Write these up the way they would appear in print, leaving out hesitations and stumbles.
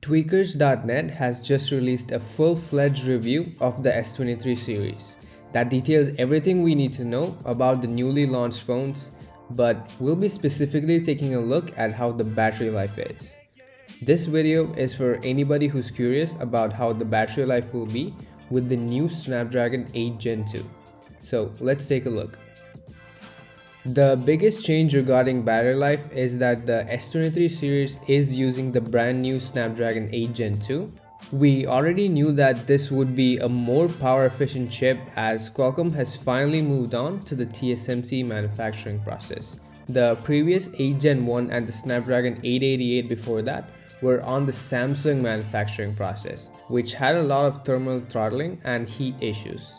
Tweakers.net has just released a full-fledged review of the S23 series that details everything we need to know about the newly launched phones, but we'll be specifically taking a look at how the battery life is. This video is for anybody who's curious about how the battery life will be with the new Snapdragon 8 Gen 2. So let's take a look. The biggest change regarding battery life is that the S23 series is using the brand new Snapdragon 8 Gen 2. We already knew that this would be a more power efficient chip as Qualcomm has finally moved on to the TSMC manufacturing process. The previous 8 Gen 1 and the Snapdragon 888 before that were on the Samsung manufacturing process, which had a lot of thermal throttling and heat issues.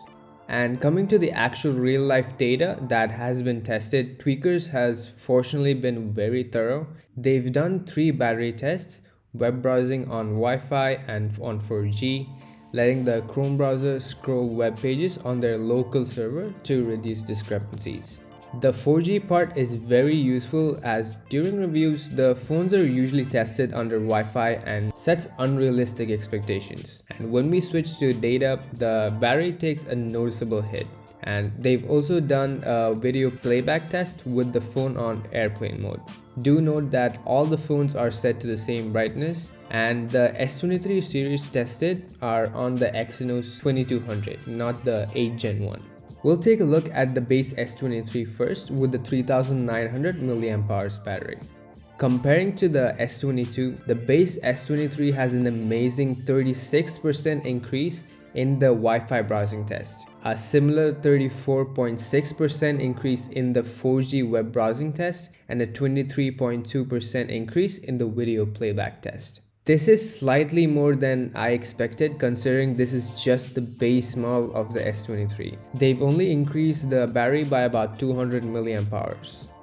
And coming to the actual real-life data that has been tested, Tweakers has fortunately been very thorough. They've done 3 battery tests, web browsing on Wi-Fi and on 4G, letting the Chrome browser scroll web pages on their local server to reduce discrepancies. The 4G part is very useful as during reviews, the phones are usually tested under Wi-Fi and sets unrealistic expectations. And when we switch to data, the battery takes a noticeable hit. And they've also done a video playback test with the phone on airplane mode. Do note that all the phones are set to the same brightness, and the S23 series tested are on the Exynos 2200, not the 8 Gen 1. We'll take a look at the base S23 first with the 3900 mAh battery. Comparing to the S22, the base S23 has an amazing 36% increase in the Wi-Fi browsing test, a similar 34.6% increase in the 4G web browsing test, and a 23.2% increase in the video playback test. This is slightly more than I expected considering this is just the base model of the S23. They've only increased the battery by about 200 mAh.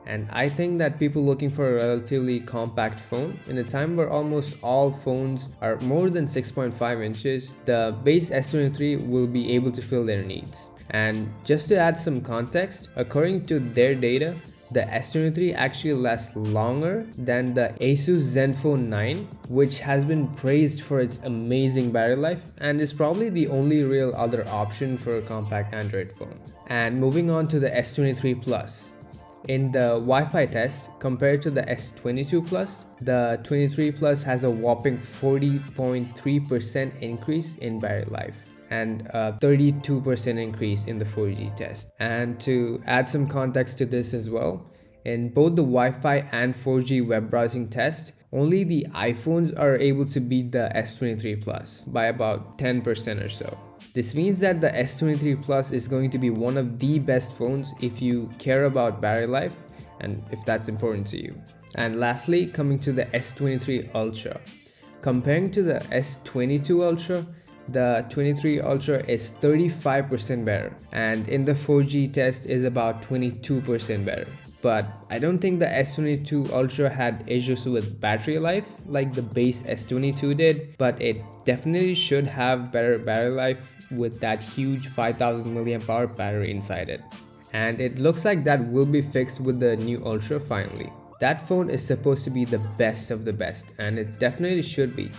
And I think that people looking for a relatively compact phone in a time where almost all phones are more than 6.5 inches, the base S23 will be able to fill their needs. And just to add some context, according to their data, the S23 actually lasts longer than the Asus Zenfone 9, which has been praised for its amazing battery life and is probably the only real other option for a compact Android phone. And moving on to the S23 Plus. In the Wi-Fi test, compared to the S22 Plus, the 23 Plus has a whopping 40.3% increase in battery life and a 32% increase in the 4G test. And to add some context to this as well, in both the Wi-Fi and 4G web browsing test, only the iPhones are able to beat the S23 Plus by about 10% or so. This means that the S23 Plus is going to be one of the best phones if you care about battery life and if that's important to you. And lastly, coming to the S23 Ultra. Comparing to the S22 Ultra, the 23 Ultra is 35% better, and in the 4G test is about 22% better. But I don't think the S22 Ultra had issues with battery life like the base S22 did, but it definitely should have better battery life with that huge 5000 mAh battery inside it. And it looks like that will be fixed with the new Ultra finally. That phone is supposed to be the best of the best, and it definitely should be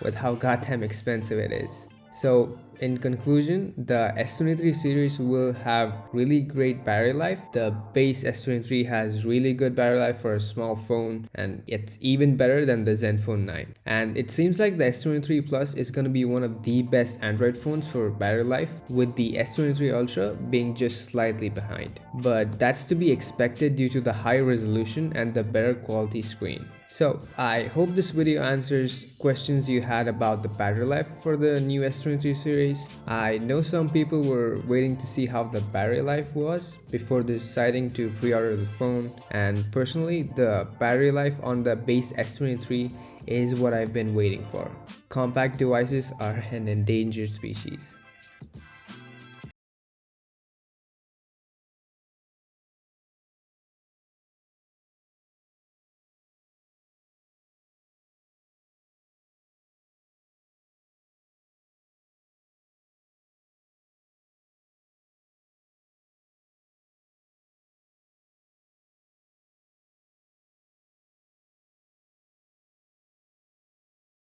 with how goddamn expensive it is. So in conclusion, the S23 series will have really great battery life. The base S23 has really good battery life for a small phone, and it's even better than the Zenfone 9. And it seems like the S23 Plus is going to be one of the best Android phones for battery life, with the S23 Ultra being just slightly behind. But that's to be expected due to the high resolution and the better quality screen. So I hope this video answers questions you had about the battery life for the new S23 series. I know some people were waiting to see how the battery life was before deciding to pre-order the phone, and personally the battery life on the base S23 is what I've been waiting for. Compact devices are an endangered species.